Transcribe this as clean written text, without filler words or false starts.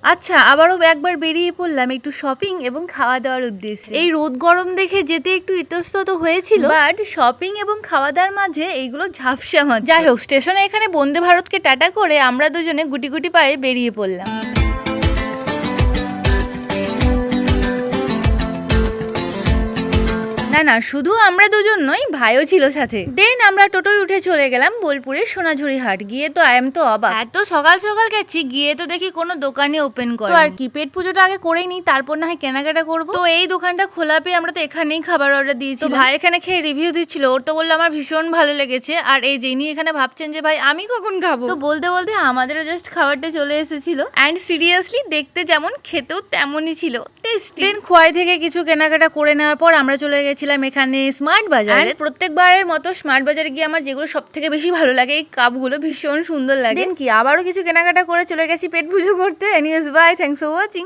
আচ্ছা, আবারও একবার বেরিয়ে পড়লাম একটু শপিং এবং খাওয়া দাওয়ার উদ্দেশ্যে। এই রোদ গরম দেখে যেতে একটু ইতস্তত হয়েছিল, বাট শপিং এবং খাওয়া দাওয়ার মাঝে এইগুলো ঝাপসা মাত্র। যাই হোক, স্টেশনে এখানে বন্দে ভারতকে টাটা করে আমরা দুজনে গুটি গুটি পায়ে বেরিয়ে পড়লাম। না না, শুধু আমরা দুজন নই, ভাইও ছিল সাথে। দেন আমরা টোটোয় উঠে চলে গেলাম বোলপুরের সোনাঝুরি হাট। গিয়ে তো আই এম তো অবাক, এত সকাল সকাল গেছি, গিয়ে তো দেখি কোনো দোকানে ওপেন করে। তো আর কি, পেট পুজোটা আগে করেই নি, তারপর না হয় কেনাকাটা করবো। তো এই দোকানটা খোলা পেয়ে আমরা তো এখানেই খাবার অর্ডার দিয়েছি। ভাই এখানে খেয়ে রিভিউ দিচ্ছিল, ওর তো বললো আমার ভীষণ ভালো লেগেছে। আর এই যিনি এখানে ভাবছেন যে ভাই আমি কখন খাবো, তো বলতে বলতে আমাদেরও জাস্ট খাবারটা চলে এসেছিল। অ্যান্ড সিরিয়াসলি দেখতে যেমন খেতেও তেমনই ছিল টেস্টি। দেন খোয়াই থেকে কিছু কেনাকাটা করে নেওয়ার পর আমরা চলে গেছিলাম এখানে স্মার্ট বাজারে। প্রত্যেকবারের মতো স্মার্ট বাজারে গিয়ে আমার যেগুলো সব থেকে বেশি ভালো লাগে, এই কাপগুলো ভীষণ সুন্দর লাগে। দেন কি আবারও কিছু কেনাকাটা করে চলে গেছি পেট পুজো করতে। Anyways bye, thanks for watching.